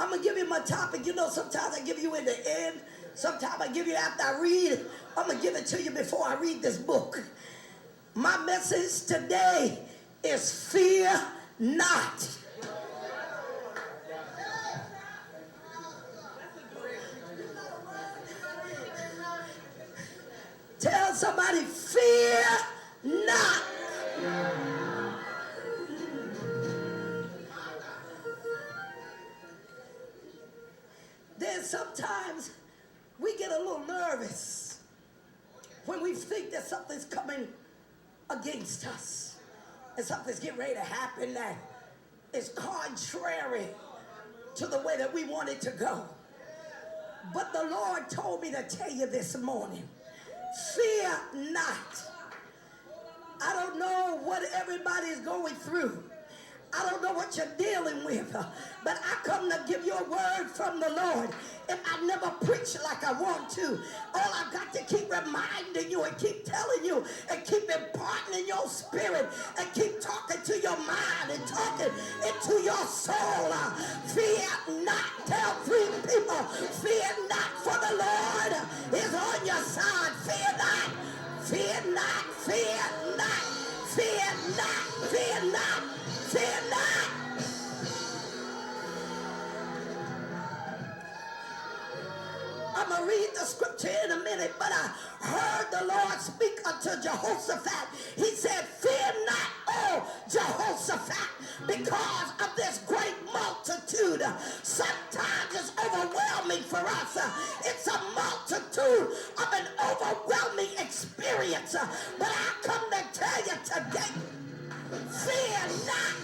I'm going to give you my topic. You know, sometimes I give you in the end. Sometimes I give you after I read. I'm going to give it to you before I read this book. My message today is fear not. Tell somebody, fear not. Then sometimes we get a little nervous when we think that something's coming against us and something's getting ready to happen that is contrary to the way that we want it to go. But the Lord told me to tell you this morning, fear not. I don't know what everybody is going through. I don't know what you're dealing with, but I come to give you a word from the Lord. If I never preach like I want to, all I've got to keep reminding you and keep telling you and keep imparting in your spirit and keep talking to your mind and talking into your soul. Fear not. Tell 3 people, fear not, for the Lord is on your side. Fear not. Fear not. Fear not. Fear not. Fear not. Fear not. I'm going to read the scripture in a minute, but I heard the Lord speak unto Jehoshaphat. He said, fear not, oh Jehoshaphat, because of this great multitude. Sometimes it's overwhelming for us. It's a multitude of an overwhelming experience. But I come to tell you today, fear not,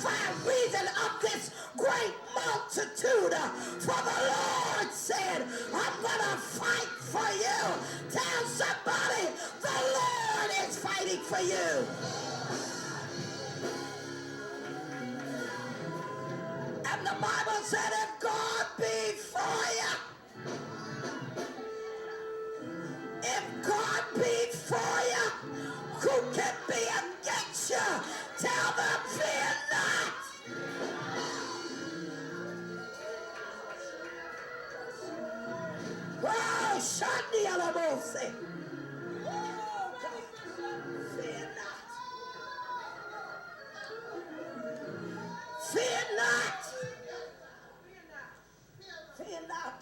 by reason of this great multitude. For the Lord said, I'm going to fight for you. Tell somebody, the Lord is fighting for you. And the Bible said, if God be for you, if God be for you, who can be against you? Tell them, fear not. Oh, Shandi Alabose. Oh, God. Fear not. Fear not. Fear not.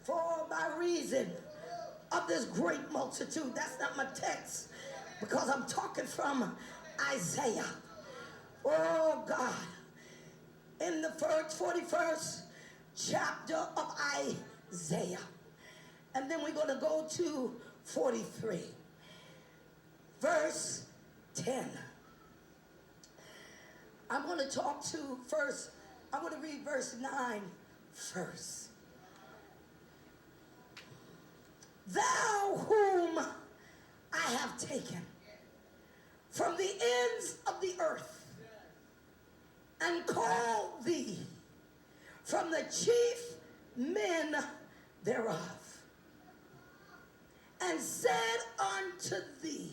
For by reason of this great multitude. That's not my text, because I'm talking from Isaiah. Oh, God. In the 41st chapter of Isaiah. And then we're going to go to 43. Verse 10. I'm going to talk to first. I'm going to read verse 9 first. Thou whom I have taken from the ends of the earth and called thee from the chief men thereof, and said unto thee,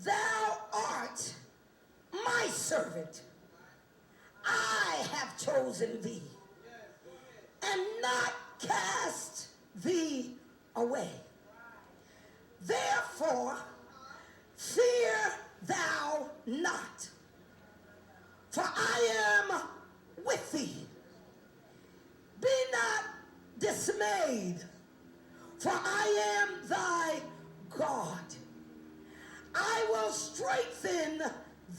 thou art my servant, I have chosen thee, and not cast thee away. Therefore, fear thou not, for I am with thee. Be not dismayed, for I am thy God. I will strengthen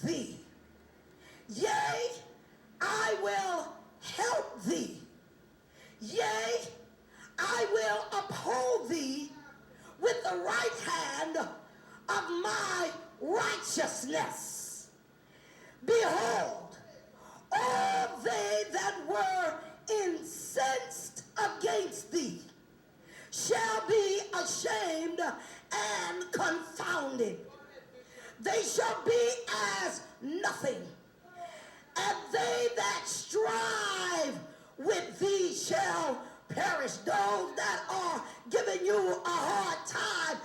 thee. Yea, I will help thee. Yea, I will uphold thee with the right hand of my righteousness. Behold, all they that were incensed against thee shall be ashamed and confounded. They shall be as nothing, and they that strive with thee shall perish. Those that are giving you a hard time,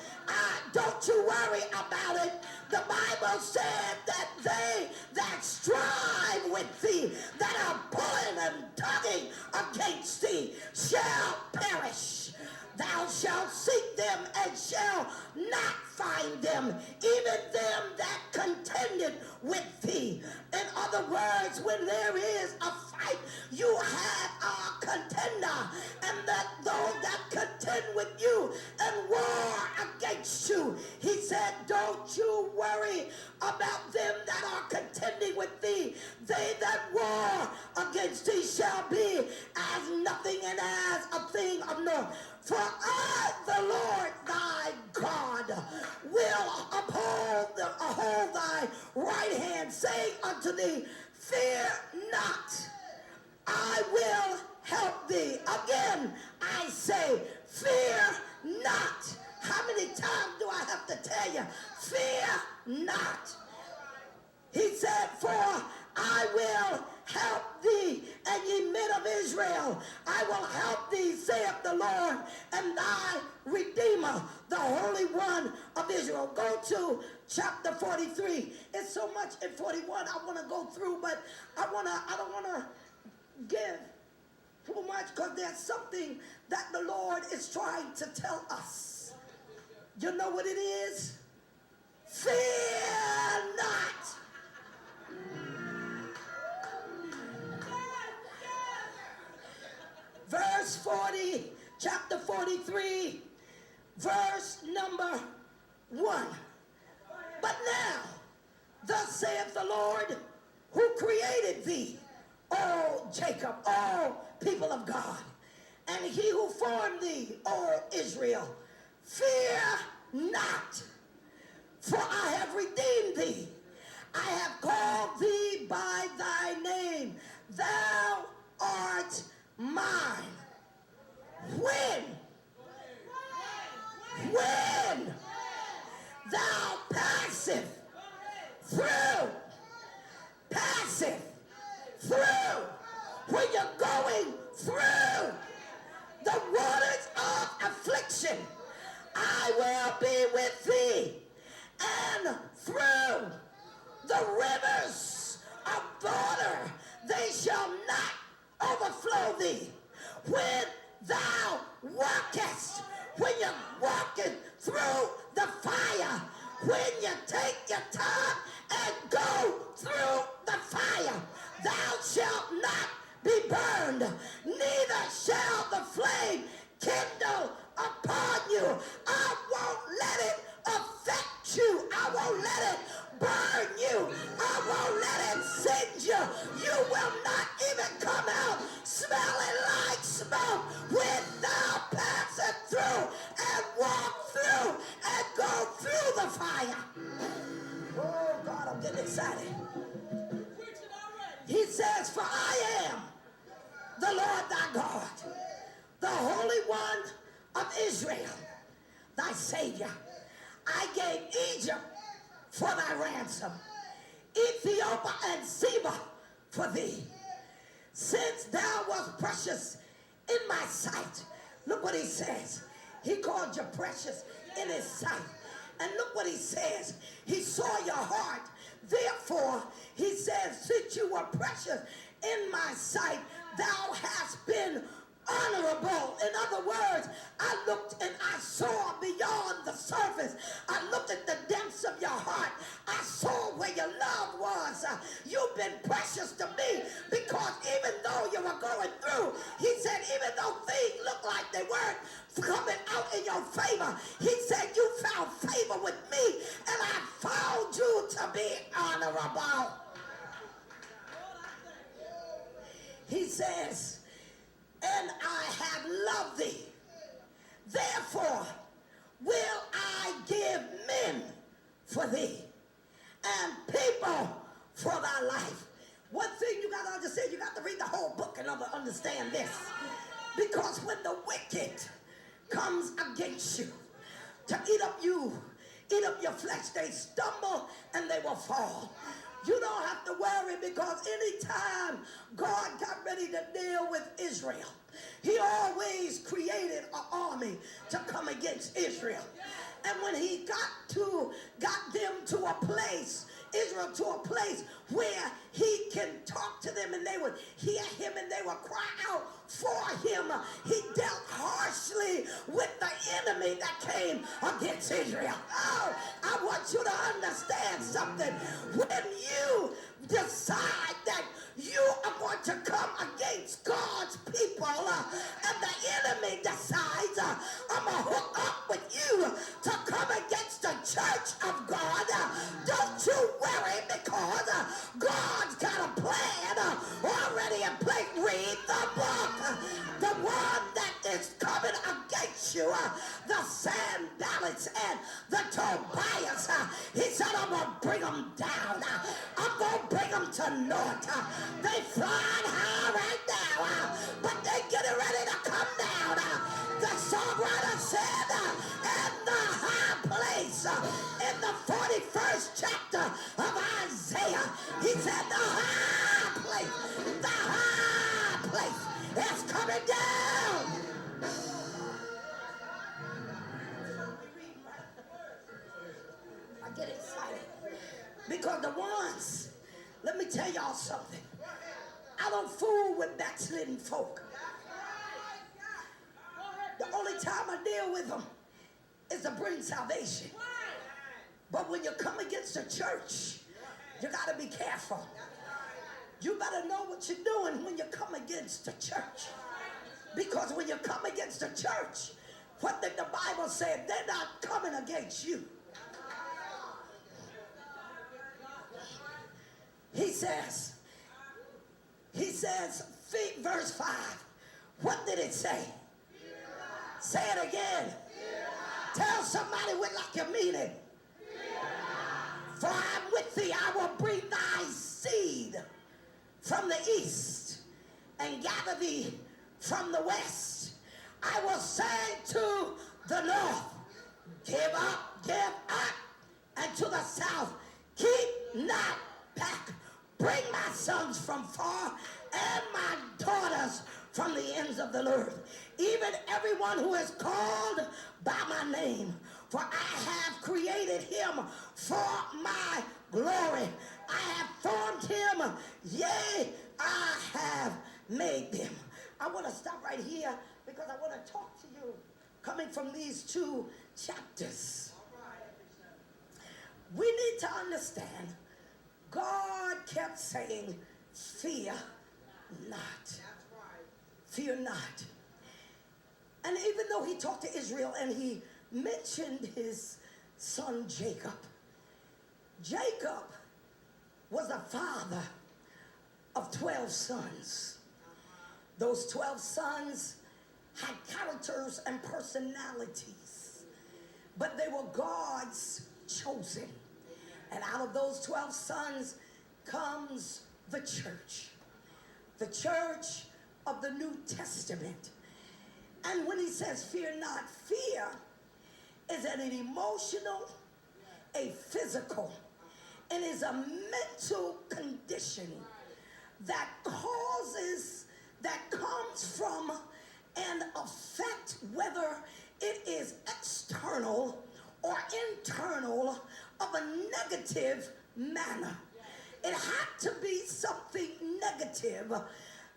don't you worry about it. The Bible said that they that strive with thee, that are pulling and tugging against thee shall perish. Thou shalt seek them and shall not find them, even them that contended with thee. In other words, when there is a fight, you have a contender, and that those that contend with you and war against you, he said, don't you worry about them that are contending with thee. They that war against thee shall be as nothing and as a thing of naught. For I, the Lord thy God, will hold thy right hand, saying unto thee, fear not, I will help thee. Again, I say, fear not. How many times do I have to tell you? Fear not. He said, for I will help thee, and ye men of Israel, I will help thee, saith the Lord, and thy Redeemer, the Holy One of Israel. Go to chapter 43. It's so much in 41 I want to go through, but I don't want to give too much, because there's something that the Lord is trying to tell us. You know what it is? Fear not. Verse 40, chapter 43, verse number 1. But now, thus saith the Lord, who created thee, O Jacob, O people of God, and he who formed thee, O Israel, fear not, for I have redeemed thee. I have called thee by thy name. Thou art mine. When thou passeth through, when you're going through the waters of affliction, I will be with thee, and through the rivers of water, they shall not overflow thee. When thou walkest, when you're walking through the fire, when you take your time and go through the fire, thou shalt not be burned, neither shall the flame kindle upon you. I won't let it affect you. I won't let it burn you. I won't let it singe you. You will not even come out smelling like smoke when thou passest through and walk through and go through the fire. Oh God, I'm getting excited. He says, for I am the Lord thy God, the Holy One of Israel, thy Savior. I gave Egypt for thy ransom, Ethiopia and Seba for thee. Since thou wast precious in my sight. Look what he says. He called you precious in his sight. And look what he says. He saw your heart. Therefore, he says, since you were precious in my sight, thou hast been honorable. In other words, I looked and I saw beyond the surface. I looked at the depths of your heart. I saw where your love was. You've been precious to me, because even though you were going through, he said, even though things looked like they weren't coming out in your favor, he said, you found favor with me, and I found you to be honorable. He says, and I have loved thee. Therefore will I give men for thee, and people for thy life. One thing you got to understand, you got to read the whole book and understand this. Because when the wicked comes against you to eat up your flesh, they stumble and they will fall. You don't have to worry, because anytime God got ready to deal with Israel, he always created an army to come against Israel. And when he got them to a place, Israel to a place where he can talk to them and they would hear him and they would cry out for him. He dealt harshly with the enemy that came against Israel. Oh, I want you to understand something. When you decide that you are going to come against God's people and the enemy decides I'm going to hook up with you to come against the church of God, don't you worry, because God's got a plan already in place. Read the book. The one that is coming against you, the Sanballats and the Tobias, he said, I'm going to bring them down. I'm going to bring them to naught. They flying high right now, but they getting ready to come down. The songwriter said, in the high place, in the 41st chapter of Isaiah, he said, the high place is coming down. I get excited because the ones, let me tell y'all something. I don't fool with backslidden folk. The only time I deal with them is to bring salvation. But when you come against the church, you got to be careful. You better know what you're doing when you come against the church. Because when you come against the church, what did the Bible say? They're not coming against you. He says, verse 5, what did it say? Say it again. Tell somebody with like you mean it. For I'm with thee, I will bring thy seed from the east and gather thee from the west. I will say to the north, give up, and to the south, keep not back. Bring my sons from far and my daughters from the ends of the earth, even everyone who is called by my name. For I have created him for my glory. I have formed him, yea, I have made them. I want to stop right here because I want to talk to you coming from these two chapters. We need to understand God kept saying, fear not. Fear not. And even though he talked to Israel and he mentioned his son Jacob, Jacob was the father of 12 sons. Those 12 sons had characters and personalities, but they were God's chosen. And out of those 12 sons comes the church of the New Testament. And when he says fear not, fear is an emotional, a physical, and is a mental condition that comes from an effect, whether it is external or internal, of a negative manner. It had to be something negative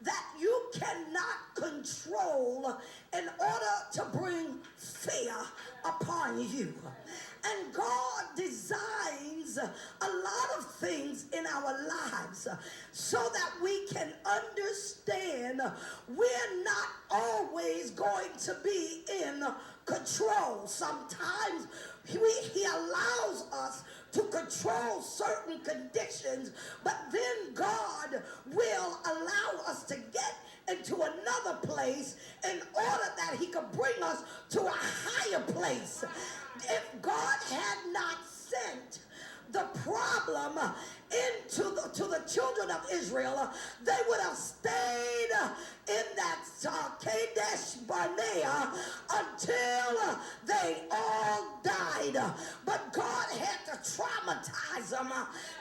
that you cannot control in order to bring fear upon you. And God designs a lot of things in our lives so that we can understand we're not always going to be in control. Sometimes he allows us to control certain conditions, but then God will allow us to get into another place in order that he could bring us to a higher place. If God had not sent the problem to the children of Israel, they would have stayed in that Kadesh Barnea until they all died. But God had to traumatize them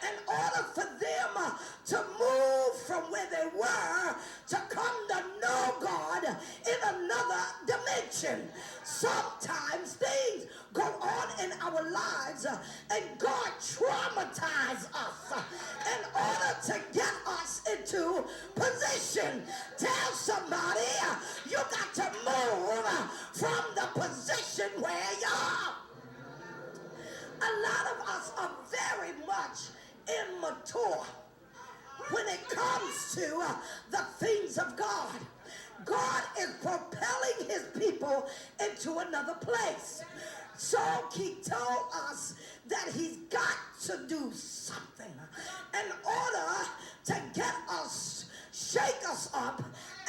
in order for them to move from where they were to come to know God in another dimension. Sometimes things go on in our lives and God traumatizes us A lot of us are very much immature when it comes to the things of God. God is propelling his people into another place. So he told us that he's got to do something in order to get us, shake us up,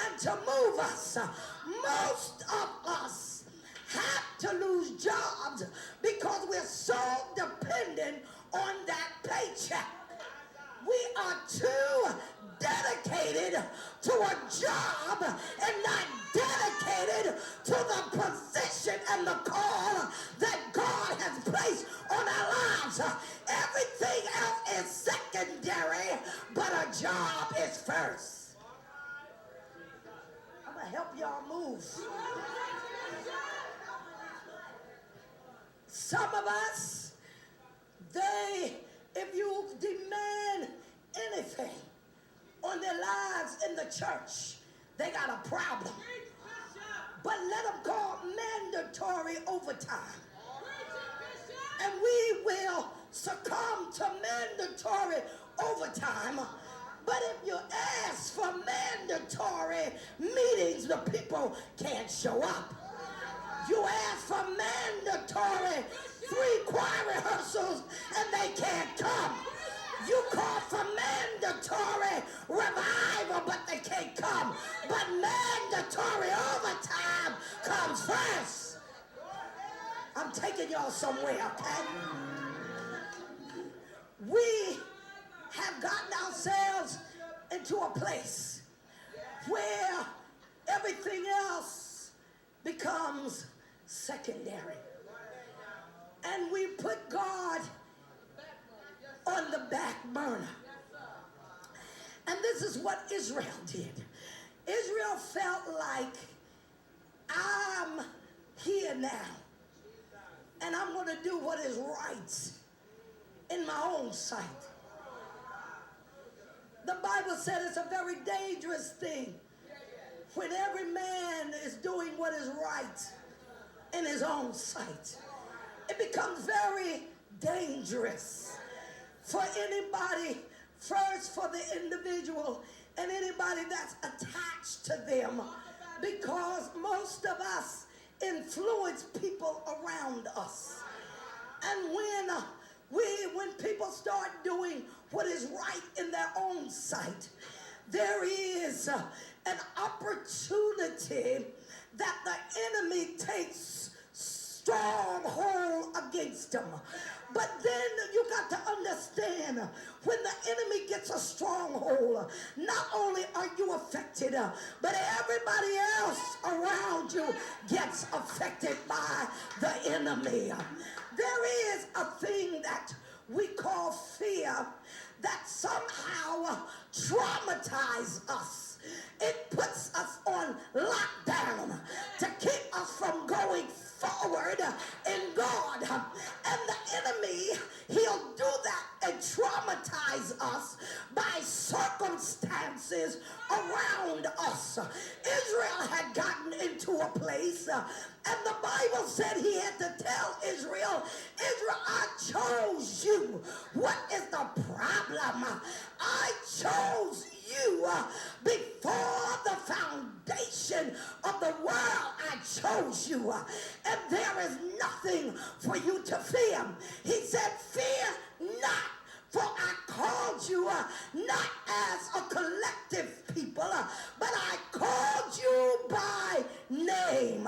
and to move us. Most of us have to lose jobs because we're so dependent on that paycheck. We are too dedicated to a job and not dedicated to the position and the call that God has placed on our lives. Everything else is secondary, but a job is first. I'm going to help y'all move. Some of us, if you demand anything on their lives in the church, they got a problem. But let them call mandatory overtime. And we will succumb to mandatory overtime. But if you ask for mandatory meetings, the people can't show up. You ask for mandatory 3 choir rehearsals and they can't come. You call for mandatory revival, but they can't come. But mandatory overtime comes first. I'm taking y'all somewhere, okay? We have gotten ourselves into a place where everything else becomes secondary. And we put God on the back burner. And this is what Israel did. Israel felt like, I'm here now, and I'm going to do what is right in my own sight. The Bible said it's a very dangerous thing when every man is doing what is right in his own sight. It becomes very dangerous for anybody, first for the individual and anybody that's attached to them, because most of us influence people around us. And when people start doing what is right in their own sight, there is an opportunity that the enemy takes strong hold against them. But then you got to understand, when the enemy gets a stronghold, not only are you affected, but everybody else around you gets affected by the enemy. There is a thing that we call fear that somehow traumatizes us. It puts us on lockdown to keep us from going forward in God. And the enemy, he'll do that and traumatize us by circumstances around us. Israel had gotten into a place, and the Bible said he had to tell Israel, I chose you. What is the problem? I chose you before the foundation of the world. I chose you, and there is nothing for you to fear. He said, fear not, for I called you not as a collective people, but I called you by name.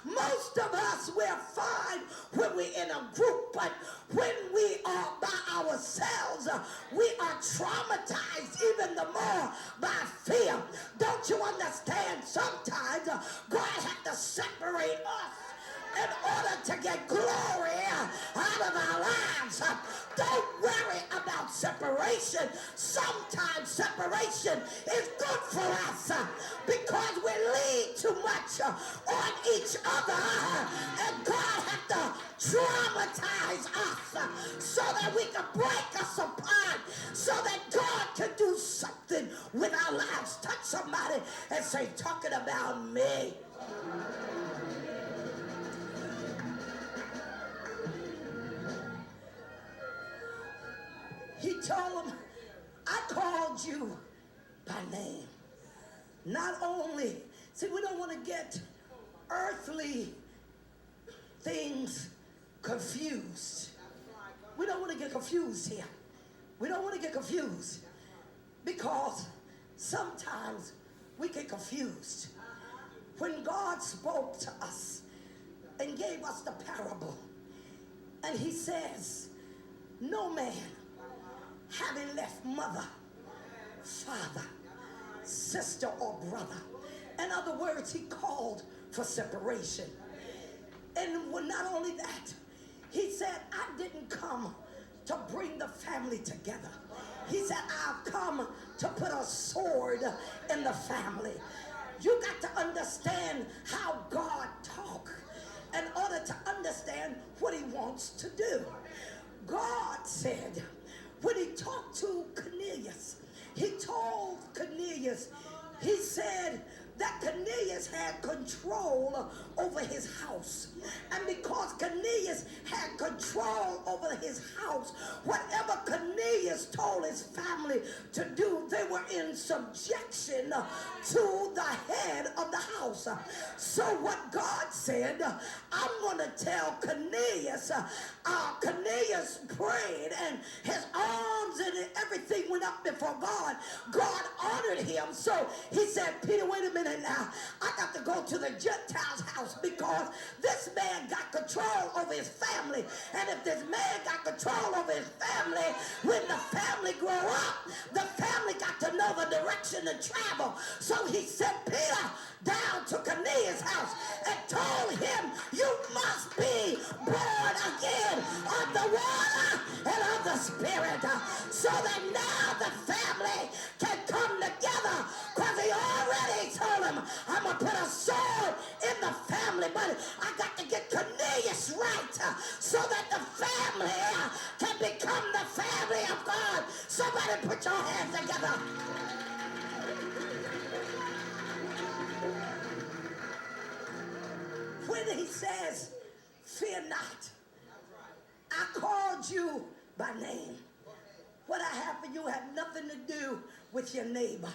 Most of us, we're fine when we're in a group, but when we are by ourselves, we are traumatized even the more by fear. Don't you understand? Sometimes God had to separate us in order to get glory out of our lives. Don't worry about separation. Sometimes separation is good for us because we lean too much on each other, and God had to traumatize us so that we can break us apart, so that God can do something with our lives. Touch somebody and say, talking about me. told them, I called you by name. Not only, see, we don't want to get earthly things confused. We don't want to get confused here. We don't want to get confused because sometimes we get confused. When God spoke to us and gave us the parable, and he says, no man, having left mother, father, sister, or brother. In other words, he called for separation. And not only that, he said, I didn't come to bring the family together. He said, I've come to put a sword in the family. You got to understand how God talks in order to understand what he wants to do. God said, when he talked to Cornelius, he told Cornelius, he said that Cornelius had control over his house. And because Cornelius had control over his house, whatever Cornelius told his family to do, they were in subjection to the head of the house. So what God said, I'm going to tell Cornelius, Cornelius prayed and his arms and everything went up before God. God honored him. So he said, Peter, wait a minute now. I got to go to the Gentiles' house because this man got control over his family. And if this man got control over his family, when the family grow up, the family got to know the direction to travel. So he sent Peter down to Cornelius' house and told him, you must be born again of the water and of the Spirit, so that now the family can come together, because he already told him, I'm going to put a sword in the family, but I got to get Cornelius right so that the family can become the family of God. Somebody put your hands together. When he says, fear not, I called you by name. What I have for you have nothing to do with your neighbor.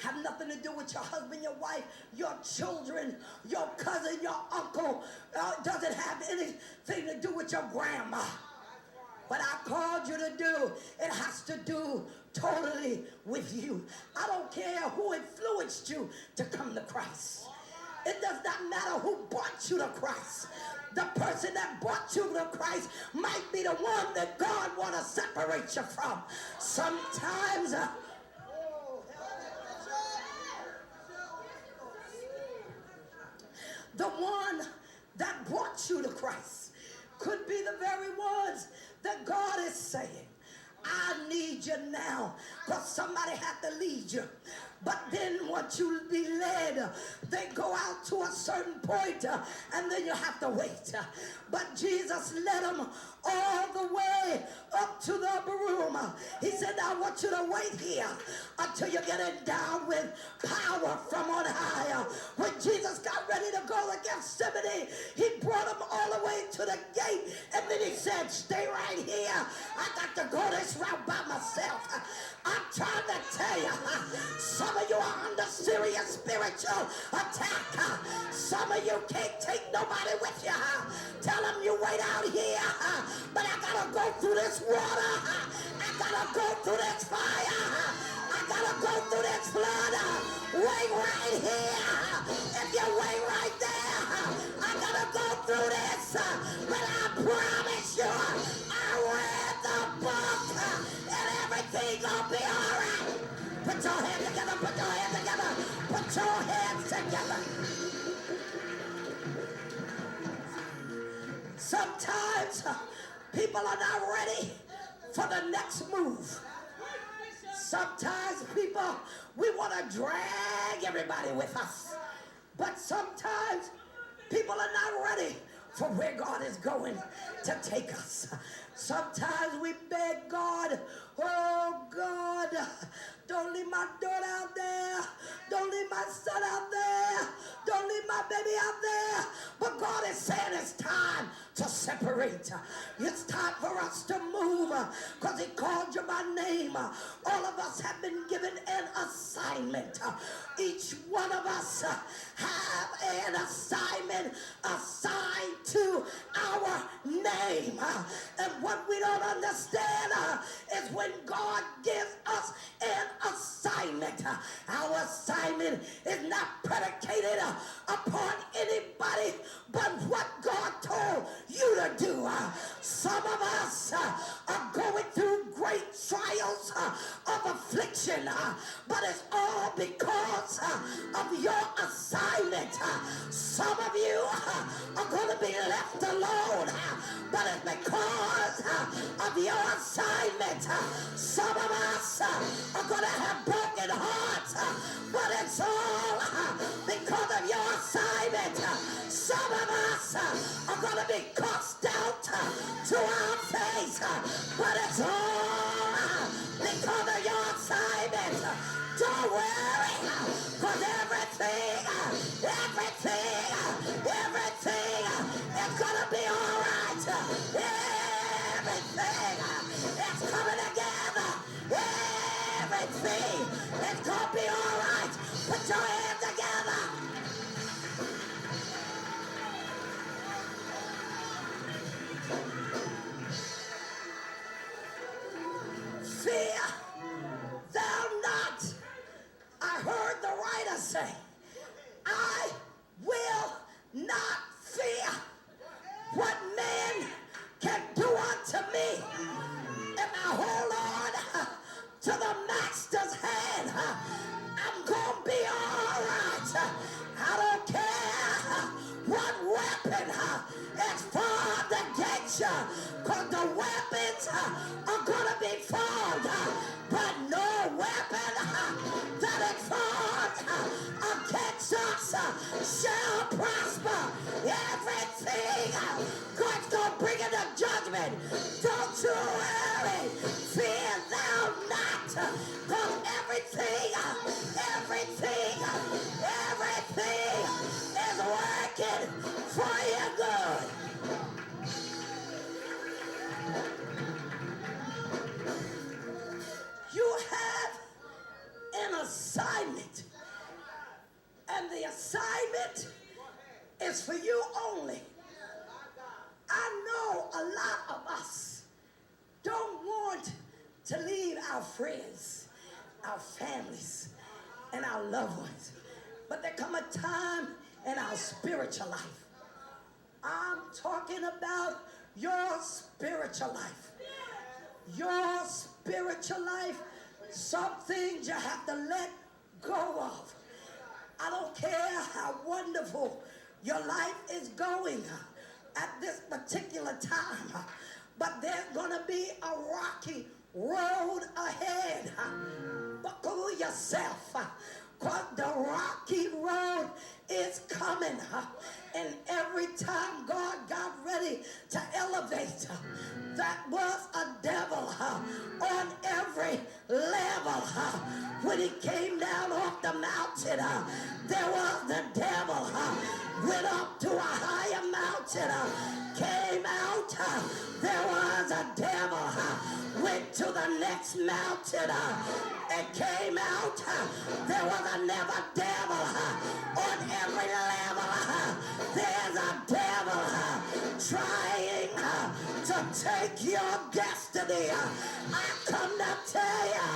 Have nothing to do with your husband, your wife, your children, your cousin, your uncle. Doesn't have anything to do with your grandma. What I called you to do, it has to do totally with you. I don't care who influenced you to come to Christ. It does not matter who brought you to Christ. The person that brought you to Christ might be the one that God want to separate you from. Sometimes the one that brought you to Christ could be the very ones that God is saying, I need you now, because somebody had to lead you. But then once you be led, they go out to a certain point, and then you have to wait. But Jesus led them all the way up to the upper room. He said, I want you to wait here until you get endowed with power from on high. When Jesus got ready to go to Gethsemane, he brought them all the way to the gate, and then he said, stay right here. I got to go this route by myself. I'm trying to tell you, some of you are under serious spiritual attack. Some of you can't take nobody with you. Tell them you wait out here, but I gotta go through this water. I gotta go through this fire. I gotta go through this flood. Wait right here. If you wait right there, I gotta go through this. But I promise you, I read the book, and everything gonna be all right. Put your hands together, put your hands together, put your hands together. Sometimes people are not ready for the next move. Sometimes people, we want to drag everybody with us. But sometimes people are not ready for where God is going to take us. Sometimes we beg God, oh God, don't leave my daughter out there. Don't leave my son out there. Don't leave my baby out there. But God is saying it's time to separate. It's time for us to move because he called you by name. All of us have been given an assignment. Each one of us have an assignment assigned to our name. And what we don't understand is when God gives us an assignment, our assignment is not predicated upon anybody but what God told you to do. Some of us are going through great trials of affliction, but it's all because of your assignment. Some of you are going to be left alone, but it's because of your assignment. Some of us are going to have broken hearts, but it's all because of your assignment. Some of us are going to be cussed out to our face, but it's all because of your assignment. Don't worry, because everything is going to be all right. Everything is coming together. Everything is going to be all right. Put your hands together. Fear thou not. I heard the writer say, I will not fear what man can do unto me. If I hold on to the master's hand, I'm going to be all right. I don't care what weapon is formed against you, because the weapons are going to be formed, but no weapon that is formed against us shall prosper. Everything God's going to bring into judgment. Don't you worry, fear thou not, because everything is working for your good. You have an assignment, and the assignment is for you only. I know a lot of us don't want to leave our friends, our families, and our loved ones. But there come a time in our spiritual life. I'm talking about your spiritual life. Your spiritual life, some things you have to let go of. I don't care how wonderful your life is going at this particular time, but there's going to be a rocky road ahead. Buckle yourself, because the rocky road is coming. And every time God got ready to elevate, that was a devil on every level. When he came down off the mountain, there was the devil. Went up to a higher mountain, came out, there was a devil. Went to the next mountain and came out, there was another devil. On every level, there's a devil trying to take your destiny. I come to tell you,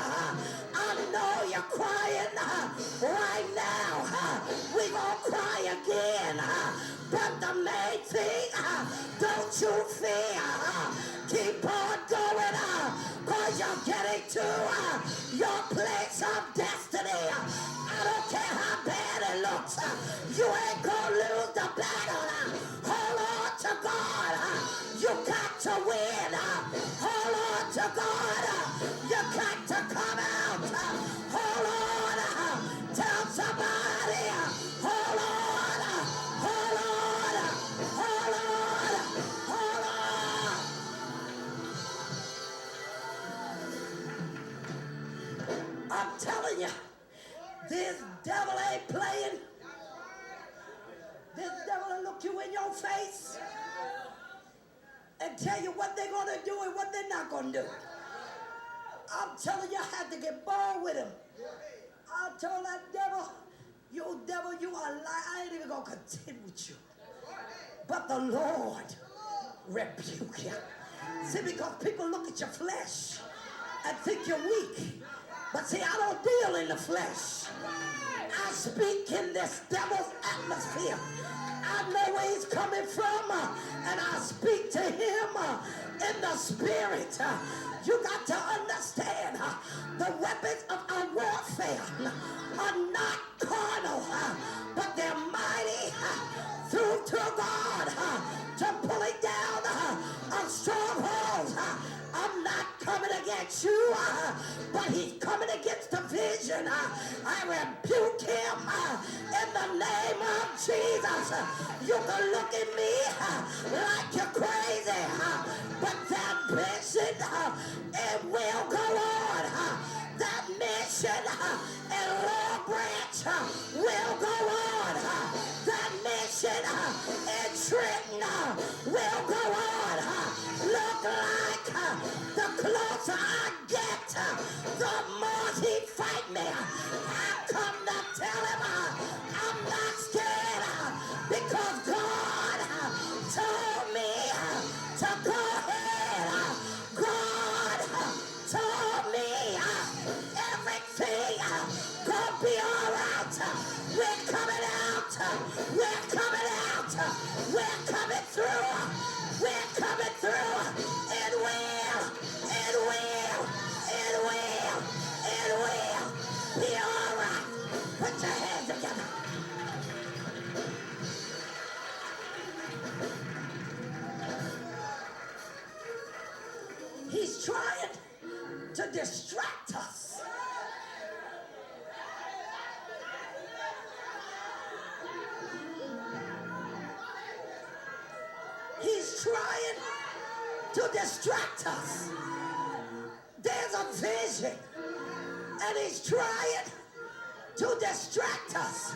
I know you're crying right now. We gonna cry again. But the main thing, don't you fear. Keep on going, because you're getting to your place of destiny. I don't care how bad it looks. You ain't gonna lose the battle. Hold on to God. You got to win. Hold on to God. You got to come out. Hold on. Tell somebody. Hold on. Hold on. Hold on. Hold on. I'm telling you, this devil ain't playing. and tell you what they're going to do and what they're not going to do. I'm telling you, I had to get bold with him. I told that devil, you are lying. I ain't even going to contend with you. But the Lord rebuke you. See, because people look at your flesh and think you're weak. But see, I don't deal in the flesh. I speak in this devil's atmosphere. I know where he's coming from, and I speak to him in the spirit. You got to understand, the weapons of our warfare are not carnal, but they're mighty through to God to pulling down of strongholds. I'm not coming against you, but he's coming against the vision. I rebuke him in the name of Jesus. You can look at me like you're crazy, but that mission, it will go on. That mission in Long Branch will go on. That mission in Trenton will go on. Look like the closer I get, the more he fight me. I come to tell him I'm not scared because God told me to go ahead. God told me everything gonna be all right. We're coming out. We're coming out. We're coming through. We're coming through. It will. It will. It will. It will be all right. Put your hands together. He's trying to distract us. He's trying to distract us. There's a vision, and he's trying to distract us.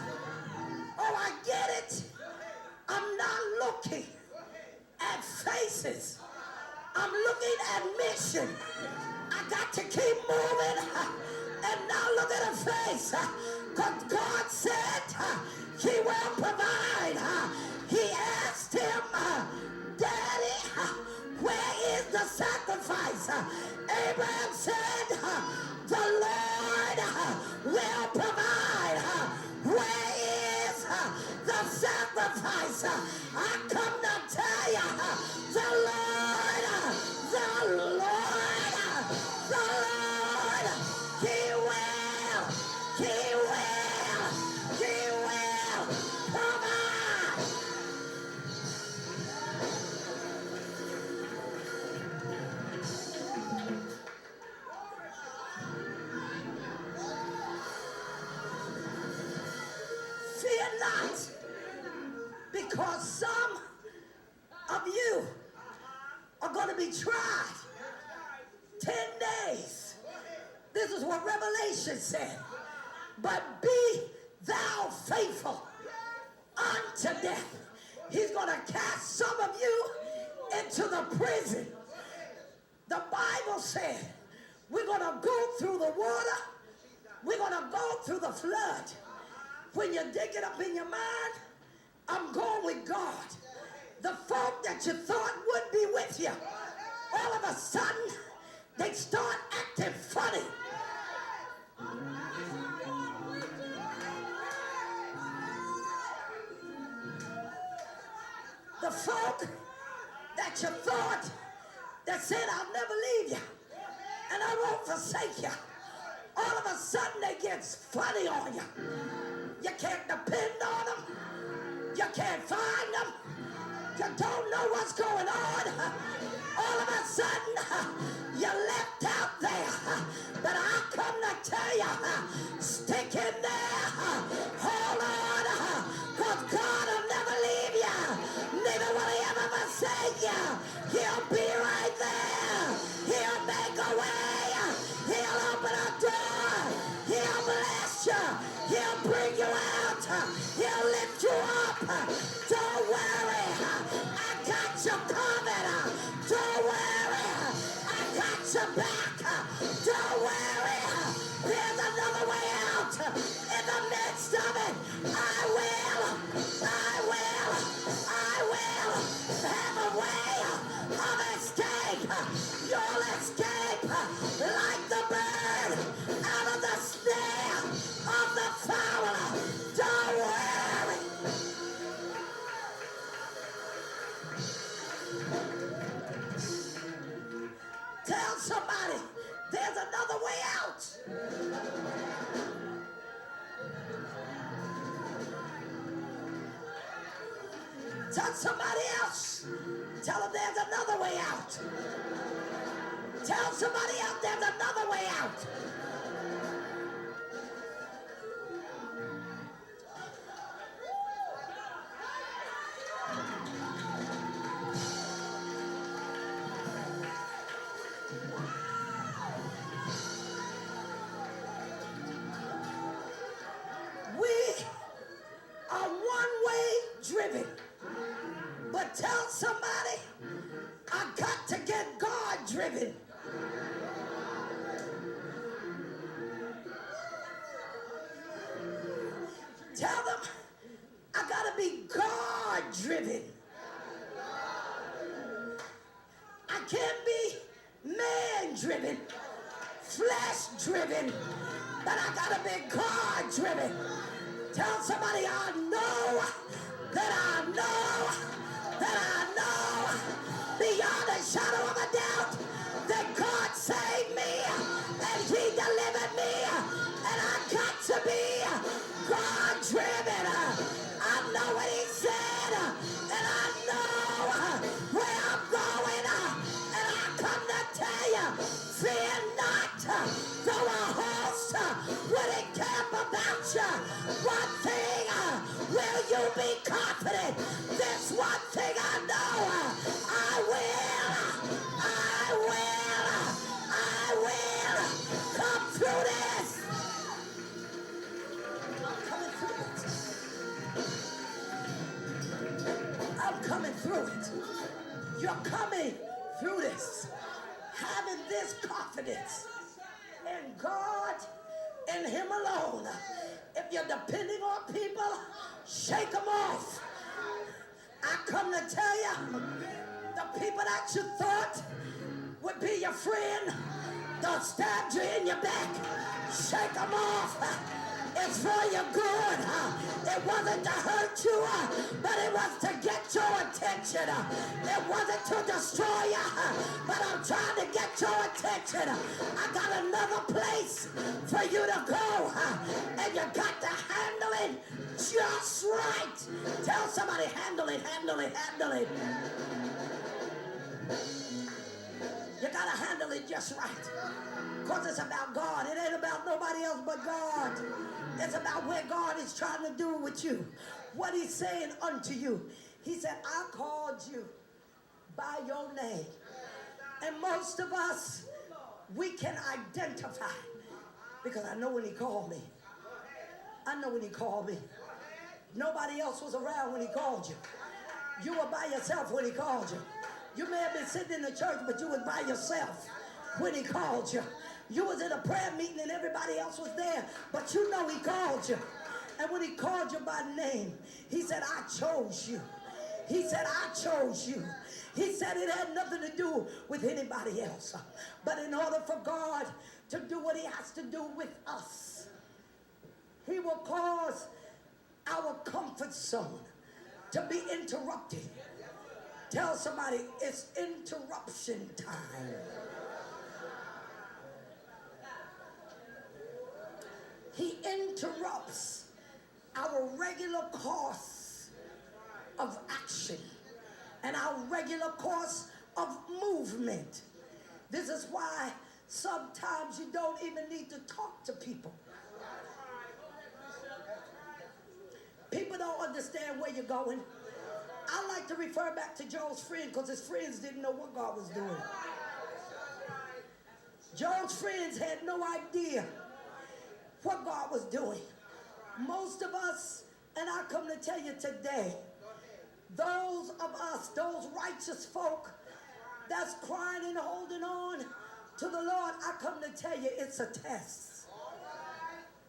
Oh, I get it. I'm not looking at faces. I'm looking at mission. I got to keep moving and not look at a face. Because God said he will provide. He asked him, Daddy, where is the sacrifice? Abraham said, the Lord will provide. Where is the sacrifice? I come to tell you, the Lord, he will provide. Fear not, because some of you are going to be tried 10 days. This is what Revelation said. But be thou faithful unto death. He's going to cast some of you into the prison. The Bible said we're going to go through the water. We're going to go through the flood. When you dig it up in your mind, I'm going with God. The folk that you thought would be with you, all of a sudden, they start acting funny. The folk that you thought that said, I'll never leave you and I won't forsake you, all of a sudden they get funny on you. You can't depend on them. You can't find them. You don't know what's going on. All of a sudden, you're left out there. But I come to tell you, stick in there. Hold on. Because God will never leave you. Neither will he ever forsake you. He'll be right there. He'll make a way. He'll open a door. He'll bless you. He'll bring you out. He'll lift you up. Don't worry. I got you covered. Don't Touch somebody else. Tell them there's another way out. Tell somebody else there's another way out. We are one-way driven. But tell somebody, I got to get God driven. Tell them, I got to be God driven. I can't be man driven, flesh driven, but I got to be God driven. Tell somebody, I know beyond a shadow of a doubt that God saved me and he delivered me, and I got to be God driven. I know what he said, and I know where I'm going, and I come to tell you, fear not, though a host would encamp about you. One thing will you be confident? This one thing I know, I will come through this. I'm coming through it. You're coming through this. Having this confidence in God and him alone. If you're depending on people, shake them off. I come to tell you, the people that you thought would be your friend, they'll stab you in your back. Shake them off. It's for your good. It wasn't to hurt you, but it was to get your attention. It wasn't to destroy you, but I'm trying to get your attention. I got another place for you to go, and you got to handle it just right. Tell somebody, handle it. You got to handle it just right. Because it's about God. It ain't about nobody else but God. It's about where God is trying to do with you. What he's saying unto you. He said, I called you by your name. And most of us, we can identify. Because I know when he called me. I know when he called me. Nobody else was around when he called you. You were by yourself when he called you. You may have been sitting in the church, but you was by yourself when he called you. You was in a prayer meeting and everybody else was there, but you know he called you. And when he called you by name, he said, I chose you. He said, I chose you. He said it had nothing to do with anybody else. But in order for God to do what he has to do with us, he will cause our comfort zone to be interrupted. Tell somebody, it's interruption time. He interrupts our regular course of action and our regular course of movement. This is why sometimes you don't even need to talk to people. People don't understand where you're going. I like to refer back to Joe's friend because his friends didn't know what God was doing. Joe's friends had no idea what God was doing. Most of us, and I come to tell you today, those of us, those righteous folk that's crying and holding on to the Lord, I come to tell you it's a test.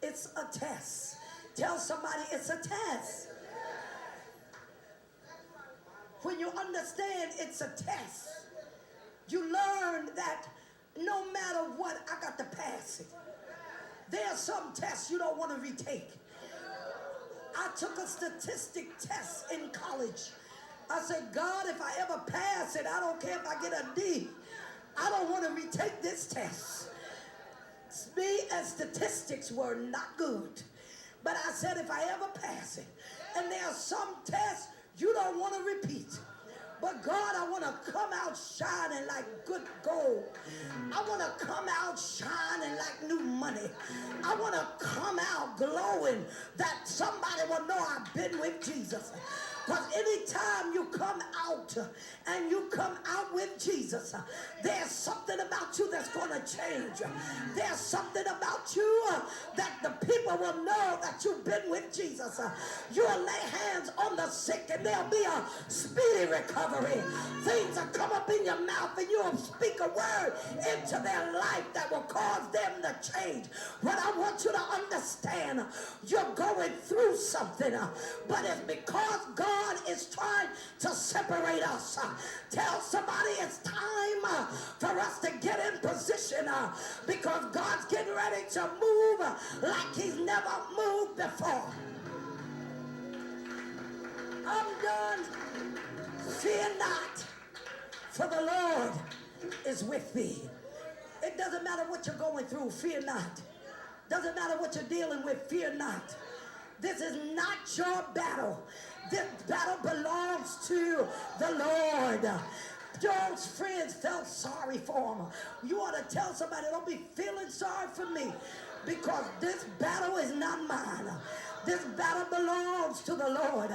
It's a test. Tell somebody it's a test. When you understand it's a test, you learn that no matter what, I got to pass it. There are some tests you don't want to retake. I took a statistic test in college. I said, God, if I ever pass it, I don't care if I get a D. I don't want to retake this test. Me and statistics were not good. But I said, if I ever pass it, and there are some tests you don't want to repeat. But God, I want to come out shining like good gold. I want to come out shining like new money. I want to come out glowing that somebody will know I've been with Jesus. Because anytime you come out and you come out with Jesus, there's something about you that's going to change. There's something about you that the people will know that you've been with Jesus. You'll lay hands on the sick and there'll be a speedy recovery. Things will come up in your mouth and you'll speak a word into their life that will cause them to change. But I want you to understand, you're going through something, but it's because God is trying to separate us. Tell somebody it's time for us to get in position because God's getting ready to move like he's never moved before. I'm done. Fear not, for the Lord is with thee. It doesn't matter what you're going through, fear not. Doesn't matter what you're dealing with, fear not. This is not your battle. This battle belongs to the Lord. Job's friends felt sorry for him. You ought to tell somebody, don't be feeling sorry for me, because this battle is not mine. This battle belongs to the Lord.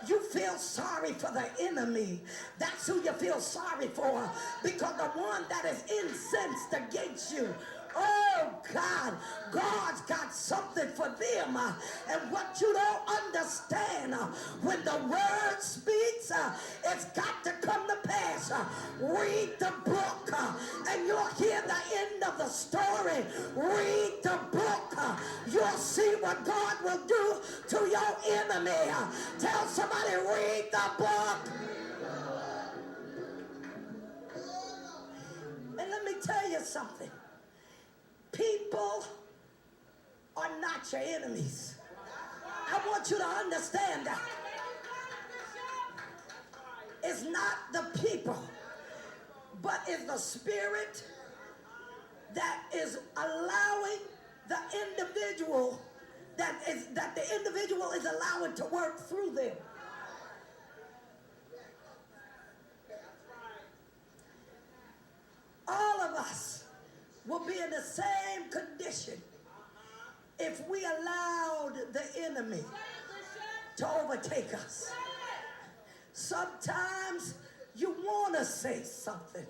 You feel sorry for the enemy. That's who you feel sorry for, because the one that is incensed against you, oh God, God's got something for them. And what you don't understand, when the word speaks, it's got to come to pass. Read the book and you'll hear the end of the story. Read the book. You'll see what God will do to your enemy. Tell somebody, read the book. And let me tell you something. People are not your enemies. I want you to understand that. It's not the people, but it's the spirit that is allowing the individual, that the individual is allowing to work through them. All of us will be in the same condition if we allowed the enemy to overtake us. Sometimes you want to say something,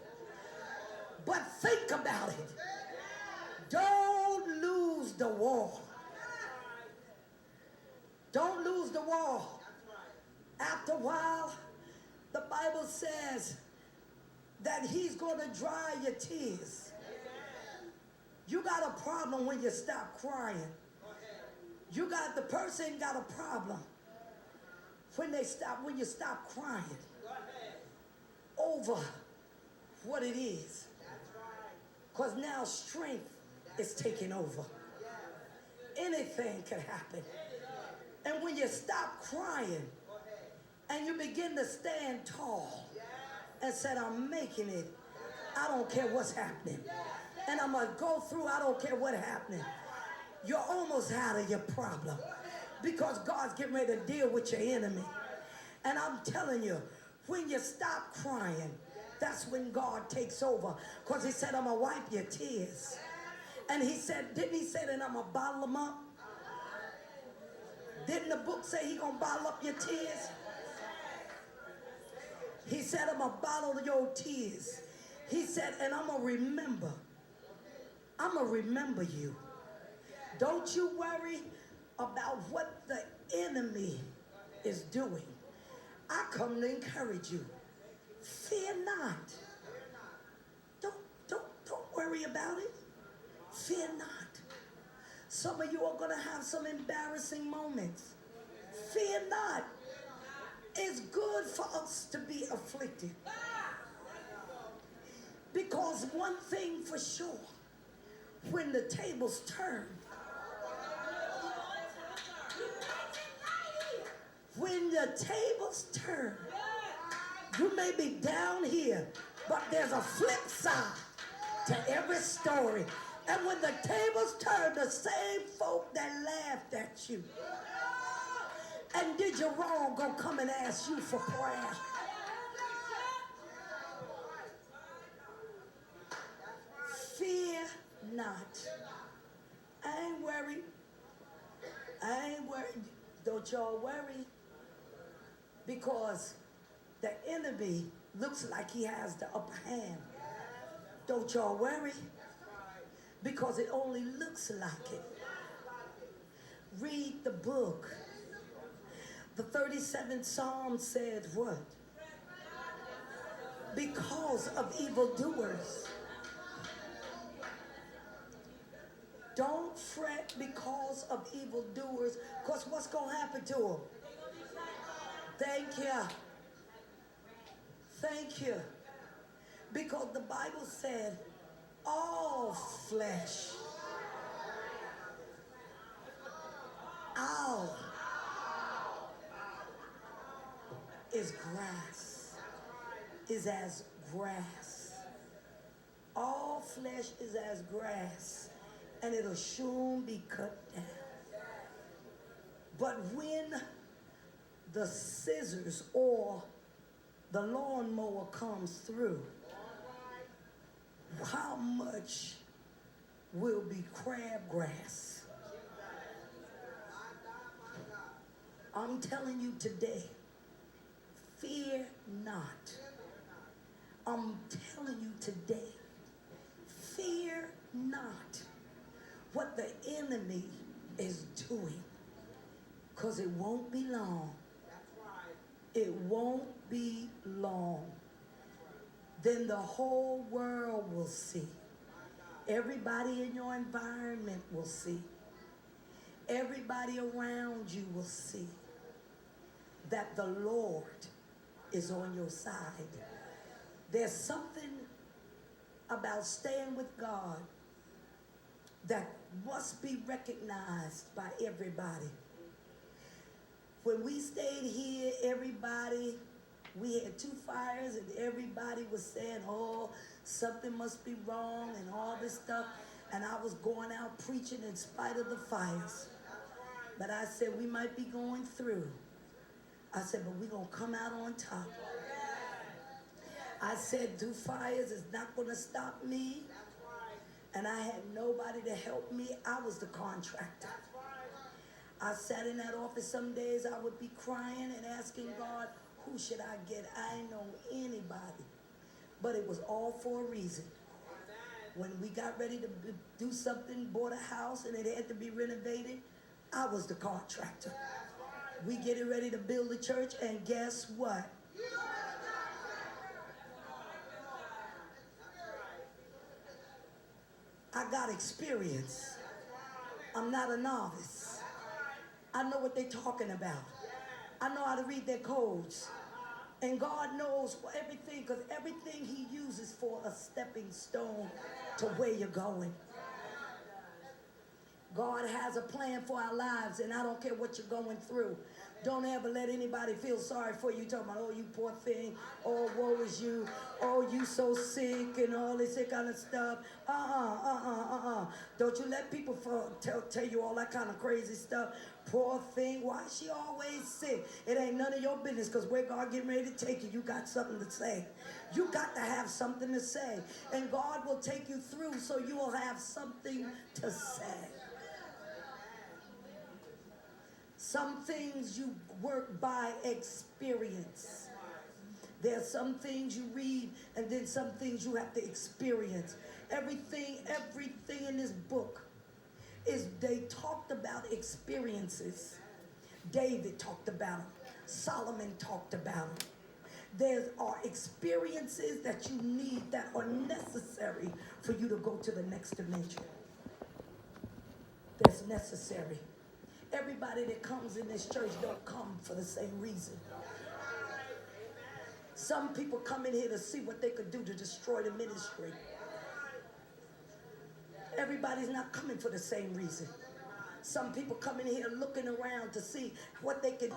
but think about it. Don't lose the war. Don't lose the war. After a while, the Bible says that he's going to dry your tears. You got a problem when you stop crying. The person got a problem when you stop crying over what it is. Because now strength is taking over. Anything can happen. And when you stop crying and you begin to stand tall and say, I'm making it, I don't care what's happening. And I'm going to go through, I don't care what's happening. You're almost out of your problem because God's getting ready to deal with your enemy. And I'm telling you, when you stop crying, that's when God takes over. Because he said, I'm going to wipe your tears. And he said, didn't he say that I'm going to bottle them up? Didn't the book say he's going to bottle up your tears? He said, I'm going to bottle your tears. He said, and I'm going to remember. I'm going to remember you. Don't you worry about what the enemy is doing. I come to encourage you. Fear not. Don't worry about it. Fear not. Some of you are going to have some embarrassing moments. Fear not. It's good for us to be afflicted. Because one thing for sure, when the tables turn, when the tables turn, you may be down here, but there's a flip side to every story. And when the tables turn, the same folk that laughed at you and did did you wrong gonna come and ask you for prayer. Fear not. I ain't worried. I ain't worried. Don't y'all worry. Because the enemy looks like he has the upper hand. Don't y'all worry. Because it only looks like it. Read the book. The 37th Psalm said what? Because of evildoers. Don't fret because of evildoers, because what's going to happen to them? Thank you. Thank you. Because the Bible said, all flesh, all is grass, is as grass. All flesh is as grass, and it'll soon be cut down. But when the scissors or the lawnmower comes through, how much will be crabgrass? I'm telling you today, fear not. I'm telling you today, fear not what the enemy is doing, because it won't be long. It won't be long. Then the whole world will see. Everybody in your environment will see. Everybody around you will see that the Lord is on your side. There's something about staying with God that must be recognized by everybody. When we stayed here, everybody, we had 2 fires and everybody was saying, oh, something must be wrong and all this stuff. And I was going out preaching in spite of the fires. But I said, we might be going through. I said, but we're going to come out on top. I said, 2 fires is not going to stop me. And I had nobody to help me. I was the contractor. I sat in that office some days, I would be crying and asking God, who should I get? I ain't know anybody. But it was all for a reason. When we got ready to do something, bought a house, and it had to be renovated, I was the contractor. We getting ready to build a church, and guess what? I got experience. I'm not a novice. I know what they're talking about. I know how to read their codes. And God knows everything, because everything he uses for a stepping stone to where you're going. God has a plan for our lives, and I don't care what you're going through. Don't ever let anybody feel sorry for you. Talking about, oh, you poor thing. Oh, woe is you. Oh, you so sick and all this kind of stuff. Don't you let people tell you all that kind of crazy stuff. Poor thing. Why is she always sick? It ain't none of your business, because where God getting ready to take you, you got something to say. You got to have something to say. And God will take you through so you will have something to say. Some things you work by experience. There's some things you read, and then some things you have to experience. Everything in this book is, they talked about experiences. David talked about them. Solomon talked about them. There are experiences that you need that are necessary for you to go to the next dimension. That's necessary. Everybody that comes in this church don't come for the same reason. Some people come in here to see what they could do to destroy the ministry. Everybody's not coming for the same reason. Some people come in here looking around to see what they can do.